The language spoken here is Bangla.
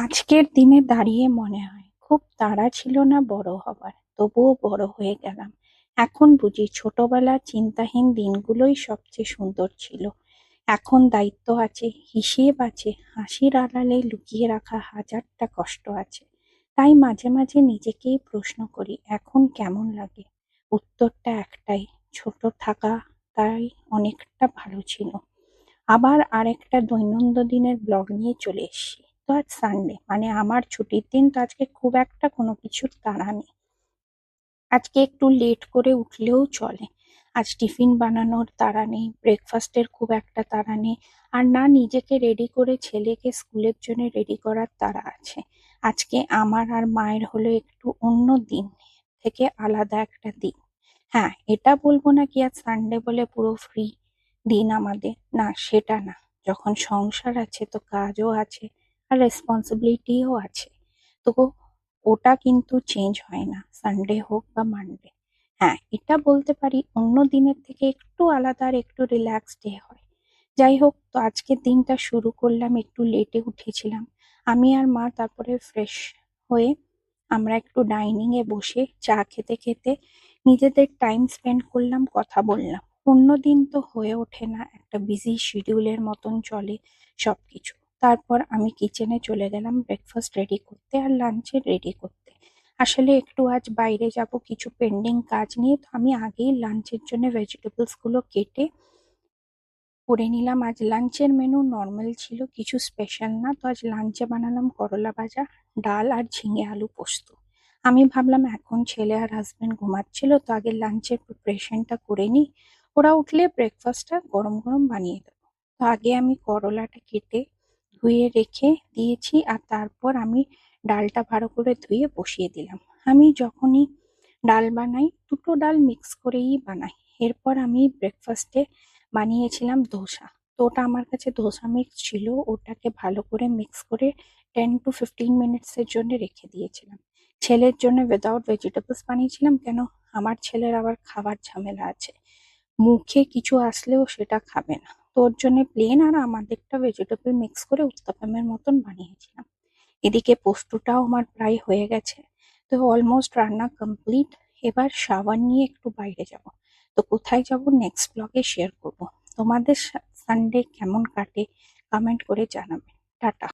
আজকের দিনে দাঁড়িয়ে মনে হয় খুব তাড়া ছিল না বড় হবার, তবুও বড় হয়ে গেলাম। এখন বুঝি ছোটবেলার চিন্তাহীন দিনগুলোই সবচেয়ে সুন্দর ছিল। এখন দায়িত্ব আছে, হিসেব আছে, হাসির আড়ালে লুকিয়ে রাখা হাজারটা কষ্ট আছে। তাই মাঝে মাঝে নিজেকেই প্রশ্ন করি, এখন কেমন লাগে? উত্তরটা একটাই, ছোট থাকা তাই অনেকটা ভালো ছিল। আবার আরেকটা দৈনন্দিনের ব্লগ নিয়ে চলে এসেছি। তো আজ সানডে, মানে আমার ছুটির দিন, তো আজকে খুব একটা কোনো কিছুর তাড়া নেই। আজকে একটু লেট করে উঠলেও চলে। আজ টিফিন বানানোর তাড়া নেই, ব্রেকফাস্টের খুব একটা তাড়া নেই, আর না নিজেকে রেডি করে ছেলেকে স্কুলের জন্য রেডি করার তাড়া আছে। আজকে আমার আর মায়ের হলো একটু অন্য দিন থেকে আলাদা একটা দিন। হ্যাঁ, এটা বলবো না কি আজ সানডে বলে পুরো ফ্রি দিন আমাদের, না সেটা না। যখন সংসার আছে তো কাজও আছে, আর রেসপন্সিবিলিটিও আছে। তো ওটা কিন্তু চেঞ্জ হয় না, সানডে হোক বা মানডে। হ্যাঁ, এটা বলতে পারি অন্য দিনের থেকে একটু আলাদা আর একটু রিল্যাক্স ডে হয়। যাই হোক, তো আজকের দিনটা শুরু করলাম, একটু লেটে উঠেছিলাম আমি আর মা। তারপরে ফ্রেশ হয়ে আমরা একটু ডাইনিং এ বসে চা খেতে খেতে নিজেদের টাইম স্পেন্ড করলাম, কথা বললাম। অন্যদিন তো হয়ে ওঠে না, একটা বিজি শিডিউলের মতন চলে সবকিছু। তারপর আমি কিচেনে চলে গেলাম ব্রেকফাস্ট রেডি করতে আর লাঞ্চের রেডি করতে। আসলে একটু আজ বাইরে যাব কিছু পেন্ডিং কাজ নিয়ে, তো আমি আগেই লাঞ্চের জন্য ভেজিটেবলস গুলো কেটে করে নিলাম। আজ লাঞ্চের মেনু নর্মাল ছিল, কিছু স্পেশাল না। তো আজ লাঞ্চে বানালাম করলা ভাজা, ডাল আর ঝিঙে আলু পোস্ত। আমি ভাবলাম এখন ছেলে আর হাজবেন্ড ঘুমাচ্ছিল, তো আগে লাঞ্চের প্রিপারেশনটা করে নিই, ওরা উঠলে ব্রেকফাস্টটা গরম গরম বানিয়ে দেবো। তো আগে আমি করলাটা কেটে ধুয়ে রেখে দিয়েছি, আর তারপর আমি ডালটা ভালো করে ধুয়ে বসিয়ে দিলাম। আমি যখনই ডাল বানাই দুটো ডাল মিক্স করেই বানাই। এরপর আমি ব্রেকফাস্টে বানিয়েছিলাম ধোসা। তো ওটা আমার কাছে ধোসা মিক্স ছিল, ওটাকে ভালো করে মিক্স করে 10 to 15 মিনিটস এর জন্য রেখে দিয়েছিলাম। ছেলের জন্য উইদাউট ভেজিটেবলস বানিয়েছিলাম, কেন আমার ছেলের আবার খাবার ঝামেলা আছে, মুখে কিছু আসলেও সেটা খাবে না। তো ওর জন্য প্লেন আর আমাদেরটা ভেজিটেবল মিক্স করে উত্তাপামের মতন বানিয়েছিলাম। এদিকে পোস্তটাও আমার প্রায় হয়ে গেছে। তো অলমোস্ট রান্না কমপ্লিট। এবার শাওয়ার নিয়ে একটু বাইরে যাব। তো কোথায় যাব নেক্সট ব্লগে শেয়ার করব। তোমাদের সানডে কেমন কাটে কমেন্ট করে জানাবে। টাটা।